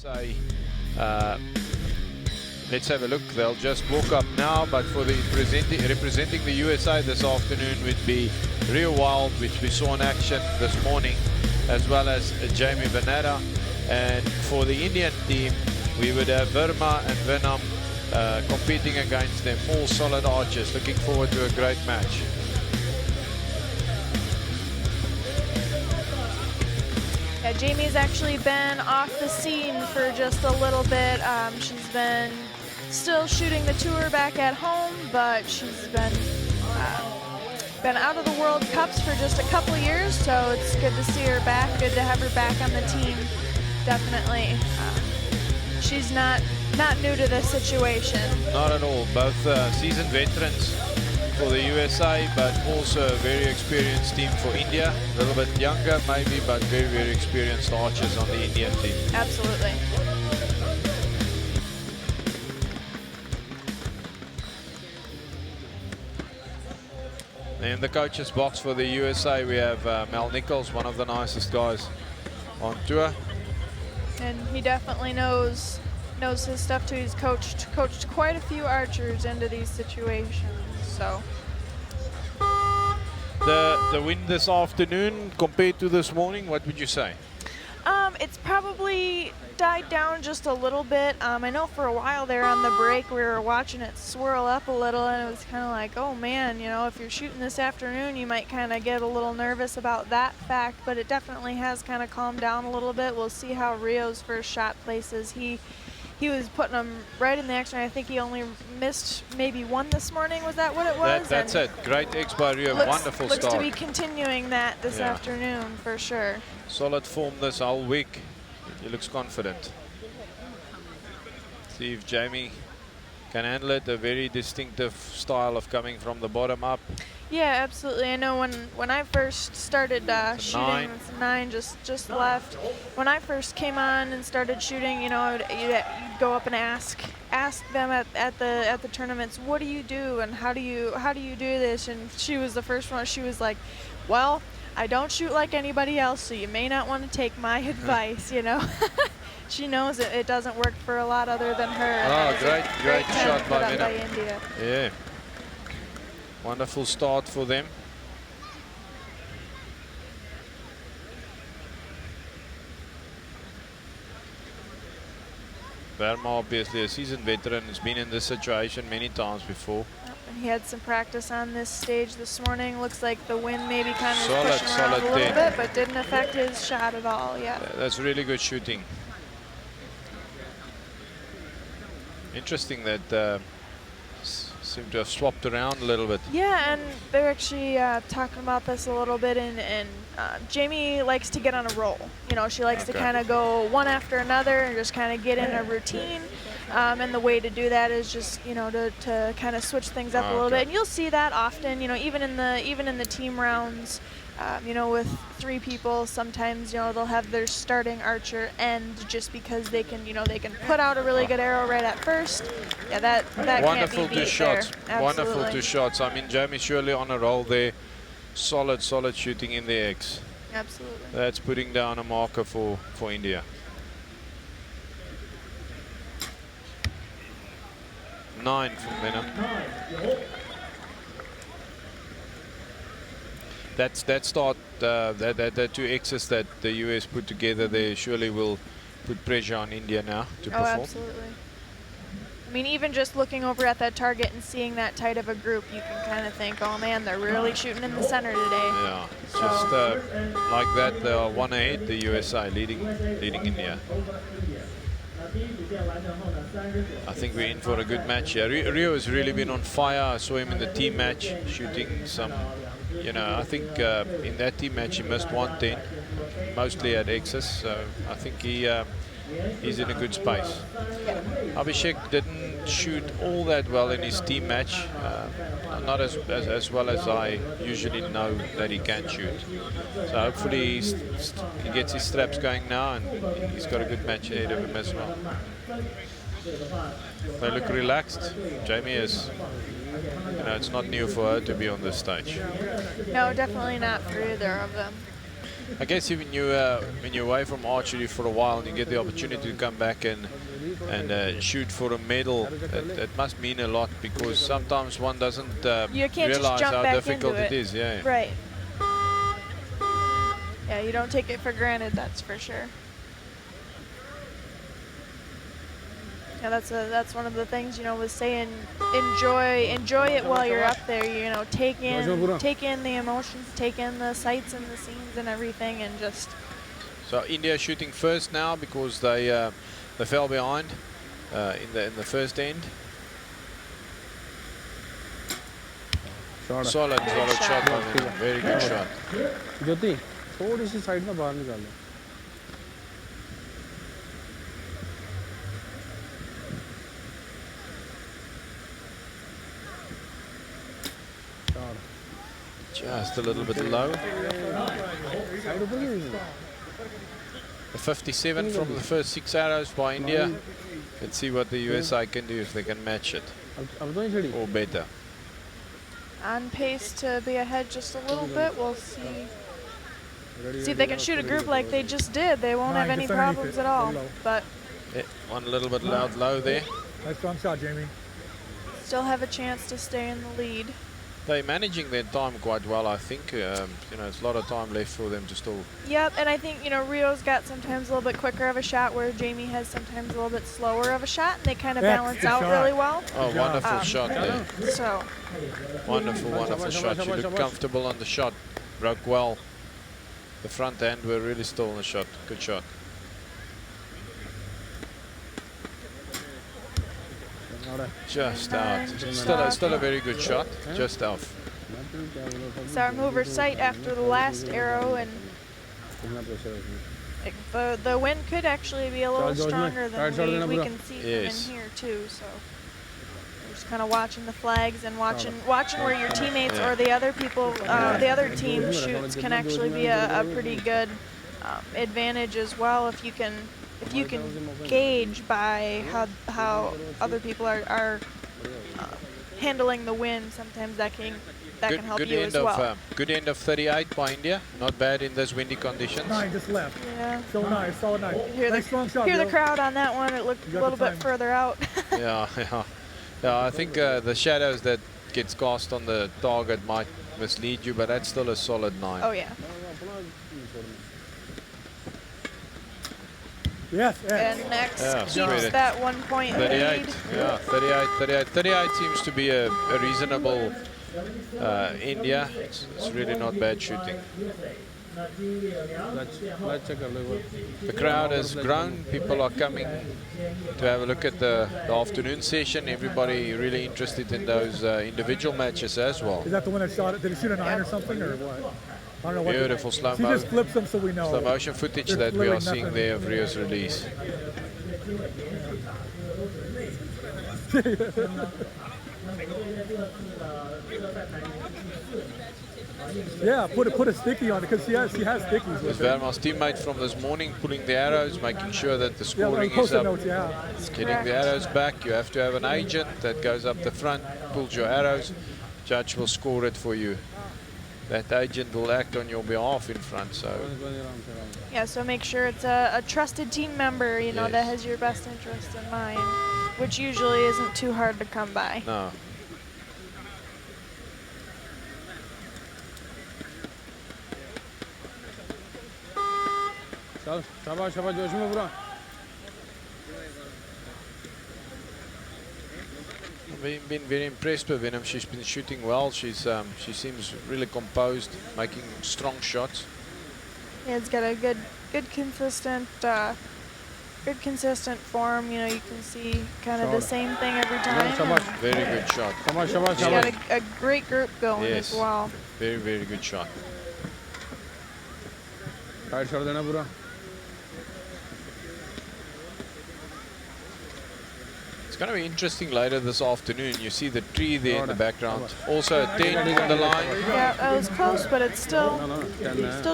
USA. Let's have a look. They'll just walk up now, but for the representing the USA this afternoon would be Wilde, which we saw in action this morning, as well as Jamie Natta. And for the Indian team, we would have Verma and Vennam competing against them, all solid archers. Looking forward to a great match. Yeah, Jamie's actually been off the scene for just a little bit. She's been still shooting the tour back at home, but she's been out of the World Cups for just a couple years, so it's good to see her back. Good to have her back on the team. Definitely. She's not new to this situation. Not at all. Both seasoned veterans for the USA, but also a very experienced team for India. A little bit younger maybe, but very, very experienced archers on the Indian team. Absolutely. In the coach's box for the USA, we have Mel Nichols, one of the nicest guys on tour. And he definitely knows his stuff too. He's coached quite a few archers into these situations. So the win this afternoon compared to this morning, what would you say? It's probably died down just a little bit. I know for a while there on the break we were watching it swirl up a little, and it was kind of like, oh man, you know, if you're shooting this afternoon, you might kind of get a little nervous about that fact, but it definitely has kind of calmed down a little bit. We'll see how Rio's first shot places. He was putting them right in the action. I think he only missed maybe one this morning. Was that what it was? That's it. Great X by Rio. Wonderful start. Looks to be continuing that this afternoon for sure. Solid form this whole week. He looks confident. See if Jamie can handle it. A very distinctive style of coming from the bottom up. Yeah, absolutely. I know when I first started shooting, it's 9 just left. When I first came on and started shooting, you know, you'd go up and ask them at the tournaments, what do you do and how do you do this? And she was the first one. She was like, well, I don't shoot like anybody else, so you may not want to take my advice, you know. She knows it doesn't work for a lot other than her. Oh, great shot by India. Yeah. Wonderful start for them. Verma, obviously a seasoned veteran, has been in this situation many times before. And he had some practice on this stage this morning. Looks like the wind maybe kind of Solid, pushing around a little 10. bit, but didn't affect his shot at all. Yeah. That's really good shooting. Interesting that seem to have swapped around a little bit. Yeah, and they're actually talking about this a little bit, and Jamie likes to get on a roll. You know, she likes to kind of go one after another and just kind of get in a routine. And the way to do that is just, you know, to kind of switch things up a little bit. And you'll see that often, you know, even in the team rounds. You know, with 3 people, sometimes, you know, they'll have their starting archer end just because they can, you know, they can put out a really good arrow right at first. Yeah, that wonderful can't be beat 2 shots. there. Wonderful 2 shots. I mean, Jamie surely on a roll there. Solid shooting in the X. Absolutely. That's putting down a marker for India. 9 from Vennam. That start, that 2 X's that the US put together, they surely will put pressure on India now to perform. Oh, absolutely. I mean, even just looking over at that target and seeing that tight of a group, you can kind of think, oh man, they're really shooting in the center today. Yeah, just like that, they are 1 ahead, the USA leading India. I think we're in for a good match here. Rio has really been on fire. I saw him in the team match shooting some, you know, I think in that team match he missed 110, mostly at X's, so I think he's in a good space. Abhishek didn't shoot all that well in his team match, not as well as I usually know that he can shoot. So hopefully he gets his straps going now, and he's got a good match ahead of him as well. They look relaxed. Jamie is, you know, it's not new for her to be on this stage. No, definitely not for either of them. I guess even you, when you're away from archery for a while and you get the opportunity to come back and shoot for a medal, it must mean a lot, because sometimes one doesn't you can't realize just jump how back difficult into it is. Yeah. Right. Yeah, you don't take it for granted, that's for sure. Yeah, that's one of the things, you know, was saying enjoy it while you're up there. You know, take in the emotions, take in the sights and the scenes and everything, and just. So India shooting first now because they fell behind in the first end. Solid shot by Vennam. Very good shot. Jyothi, थोड़ी सी side में बाहर निकाल लो. Just a little bit low. The 57 from the first 6 arrows by India. Let's see what the USA can do if they can match it or better. On pace to be ahead just a little bit. We'll see. See if they can shoot a group like they just did. They won't have any problems at all. But yeah, one little bit low there. Nice strong shot, Jamie. Still have a chance to stay in the lead. They're managing their time quite well, I think. You know, there's a lot of time left for them to still. Yep, and I think, you know, Rio's got sometimes a little bit quicker of a shot, where Jamie has sometimes a little bit slower of a shot, and they kind of balance out really well. Oh, wonderful shot there. So. Wonderful shot. She looked comfortable on the shot. Broke well. The front hand were really still in the shot. Good shot. Just out. Still a very good shot. Just off. So our mover sight after the last arrow, and the wind could actually be a little stronger than we can see from in here too. So we're just kind of watching the flags and watching where your teammates or the other people, the other team shoots can actually be a pretty good advantage as well, if you can gauge by how other people are handling the wind. Sometimes that can help you as well. Good end of 38 by India. Not bad in those windy conditions. 9 just left. Yeah. So nice, solid 9. Nice strong shot. Hear the crowd on that one. It looked a little bit further out. Yeah. I think the shadows that gets cast on the target might mislead you, but that's still a solid 9. Oh yeah. Yes. And next keeps that 1 point 38. lead. Yeah, 38. 38 seems to be a reasonable India. It's really not bad shooting. The crowd has grown. People are coming to have a look at the afternoon session. Everybody really interested in those individual matches as well. Is that the one that shot it? Did he shoot a 9 or something, or what? I don't know what. Beautiful slow motion. He just flips them so we know. Slow motion footage that we are seeing there of Rio's release. Yeah, put a sticky on it, because she has stickies. With Verma's teammate from this morning pulling the arrows, making sure that the scoring is up. Notes, Getting the arrows back. You have to have an agent that goes up the front, pulls your arrows. Judge will score it for you. That agent will act on your behalf in front. So yeah, so make sure it's a trusted team member, you know, that has your best interest in mind, which usually isn't too hard to come by. No. I've been very impressed with Vennam. She's been shooting well. She seems really composed, making strong shots. Yeah, it's got a good consistent form. You know, you can see kind of the same thing every time. Very good shot. She's got a great group going as well. Very, very good shot. It's going to be interesting later this afternoon. You see the tree there in the background. Also a 10 on the line. Yeah, that was close, but it's still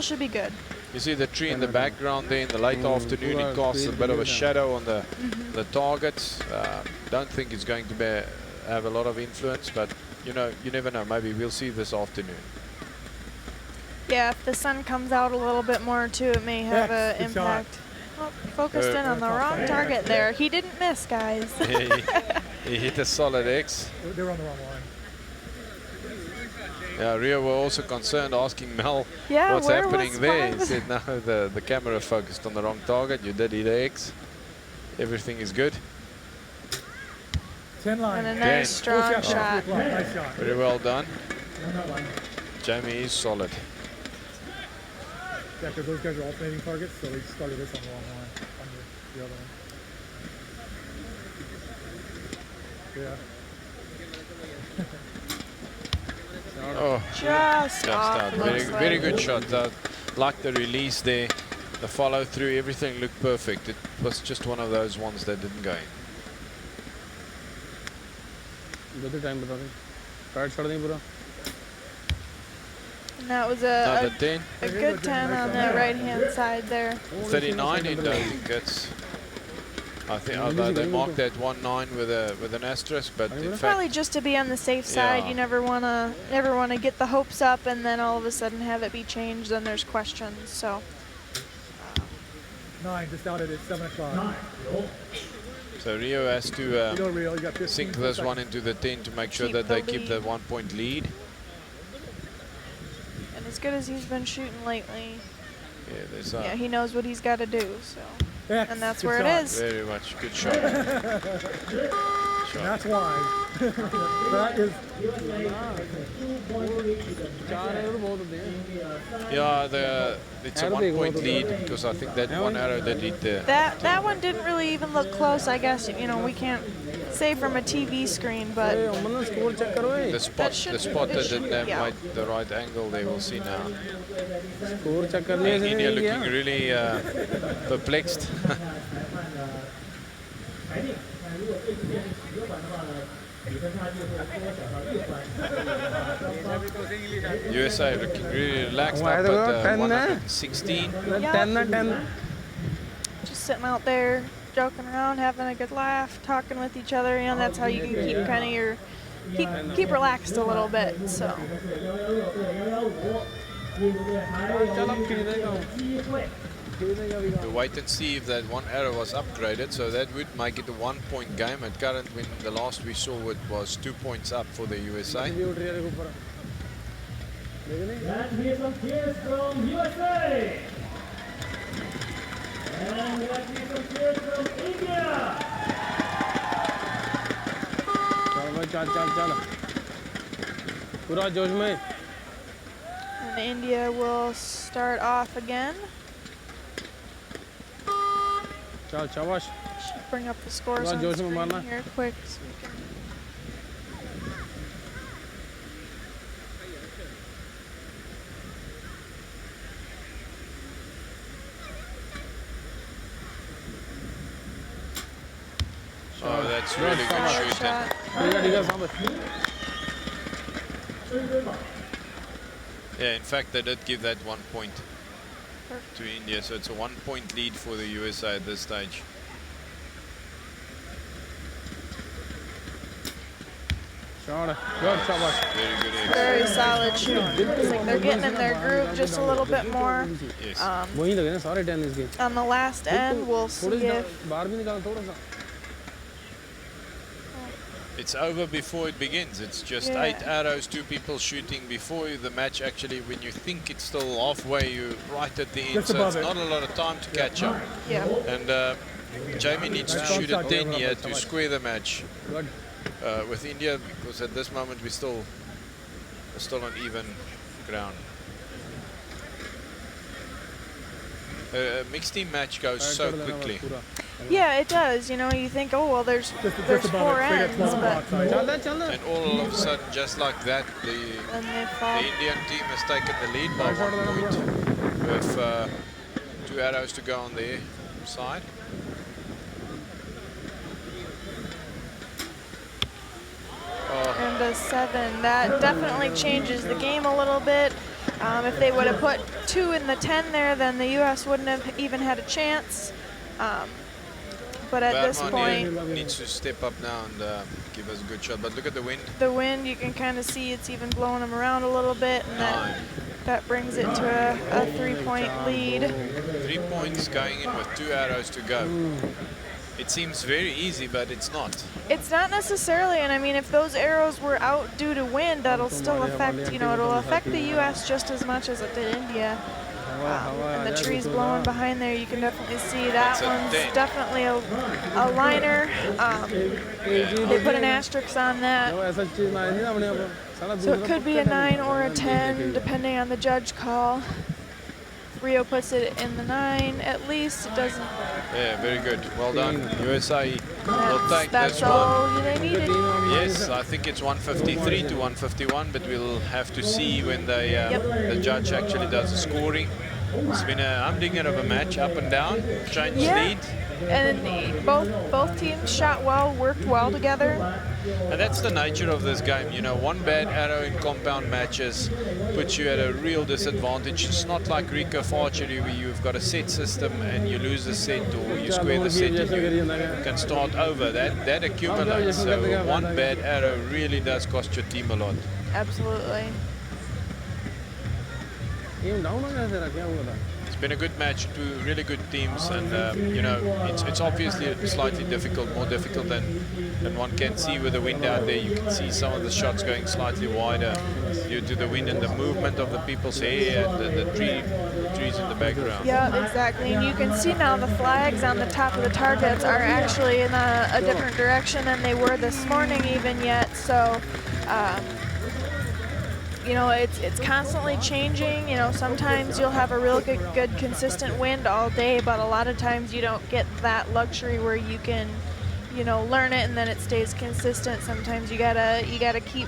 should be good. You see the tree in the background there in the late afternoon. It casts a bit of a shadow on the targets. Don't think it's going to have a lot of influence, but you know, you never know. Maybe we'll see this afternoon. Yeah, if the sun comes out a little bit more too, it may have an Good shot. impact. Oh, focused in on the wrong target there. He didn't miss, guys. He hit a solid X. They were on the wrong line. Yeah, Rio were also concerned, asking Mel Yeah, what's where happening was there. He five? said, no, the camera focused on the wrong target. You did hit a X. Everything is good. 10 line. And a nice, strong Nice shot. Nice shot. Very well done. Jamie is solid. Yeah, because those guys are alternating targets, so they started this on the wrong line, on the other one. Yeah. Oh, Just off. out. looks Very like. good shot. Like the release there, the follow through, everything looked perfect. It was just one of those ones that didn't go in. Jyothi time bata de. Card chhod dein pura. And that was Another 10. a good 10 on the right-hand side there. 39 in, I think that's. I think although they marked that 1-9 with an asterisk, but in fact, Probably just to be on the safe side. Yeah. You never wanna get the hopes up and then all of a sudden have it be changed. Then there's questions. So 9, just out at 7 o'clock. so Rio has to You know, Rio, you got 15 sink this one into the 10 to make sure Keep that the they keep the lead. 1 point lead. and as good as he's been shooting lately, Yeah, there's yeah, he knows what he's got to do. So X, and that's good where shot. it is. very much good shot. And that's why. That is चार है तो बहुत होते हैं. Yeah, it's a 1 point lead because I think that one arrow that hit there. That one didn't really even look close. I guess we can't say from a TV screen, but ए अमन ना score check करो ए. The spot it that should- didn't have yeah. the right angle there, we'll see now. Score check करने से India नहीं looking किया. really perplexed. USA looking really relaxed Why up they at got 10 116. 10 ना 10. just sitting out there joking around, having a good laugh, talking with each other. That's how you can keep kind of your keep relaxed a little bit. So चल अब खरीदेगा हूँ. खरीदेगा भी. We'll wait and see if that one arrow was upgraded, so that would make it a 1 point game. At current, when the last we saw it was 2 points up for the USA. ये उठ रही है देखो ऊपर. देख नहीं. Let's hear some cheers from USA. And let's hear some cheers from India. चल भाई चल चल चल. पूरा जोश में. and India will start off again. चल शाबाश. Should bring up the scores Well, on Jyothi screen Marna. here quick so we can. Oh, that's really good Solid shooting. shot. ठीक है साहब. Yeah, in fact, they did give that 1 point to India, so it's a 1 point lead for the USA at this stage. Shot. Good शाबाश. Very good egg. Very solid shoot. Looks like they're getting in their groove just a little bit more. Yes. वहीं लगे ना सारे tennis के. On the last end, we'll थोड़ी see C if बाहर भी निकाल थोड़ा सा. It's over before it begins. It's just Yeah. 8 arrows, 2 people shooting before the match. Actually, when you think it's still halfway, you're right at the end, Just so above it's it. not a lot of time to catch up. yeah. And Jamie needs to Nice shoot shot, a 10 Verma. here to square the match Good. with India, because at this moment we're still on even ground. A mixed team match goes so quickly. Yeah, it does. You think, oh well, there's just there's above 4 it. They got ends, 12 but outside. चल दे चल दे. And all of a sudden, just like that, the then they fall. Indian team has taken the lead by 1 point with 2 arrows to go on their side. Oh, And a 7. That definitely changes the game a little bit. If they would have put 2 in the 10 there, then the U.S. wouldn't have even had a chance. But at this Verma point, needs to step up now and give us a good shot. But look at the wind. the wind, you can kind of see it's even blowing them around a little bit. And that 9. that brings it to a 3-point lead. 3 points going in with 2 arrows to go. It seems very easy, but it's not. It's not necessarily, and I mean, if those arrows were out due to wind, that'll still affect, you know, it'll affect the U.S. just as much as it did India. And the trees blowing behind there, you can definitely see that one's definitely a liner. They put an asterisk on that. So it could be a 9 or a 10, depending on the judge call. Rio puts it in the 9 at least. It doesn't. Yeah, very good. Well done. USA will take That's this all one. they needed. Yes, I think it's 153 to 151, but we'll have to see when the judge actually does the scoring. It's been a humdinger of a match, up and down, changed lead. And both teams shot well, worked well together. And that's the nature of this game. You know, one bad arrow in compound matches puts you at a real disadvantage. It's not like recurve archery where you've got a set system and you lose the set or you square the set and you can start over. That accumulates. So one bad arrow really does cost your team a lot. Absolutely. It's been a good match, 2 really good teams, and you know, it's obviously slightly difficult, more difficult than one can see with the wind out there. You can see some of the shots going slightly wider due to the wind and the movement of the people's hair and the trees in the background. Yeah, exactly. And you can see now the flags on the top of the targets are actually in a different direction than they were this morning even yet. So, you know, it's constantly changing. You know, sometimes you'll have a real good consistent wind all day, but a lot of times you don't get that luxury where you can, you know, learn it and then it stays consistent. Sometimes you gotta keep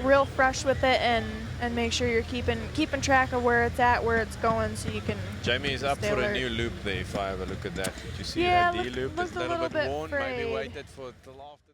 real fresh with it and make sure you're keeping track of where it's at, where it's going, so you can. Jamie is up for a new loop there. If I have a look at that, did you see that D loop? It's a little bit worn. frayed. Maybe waited for till after.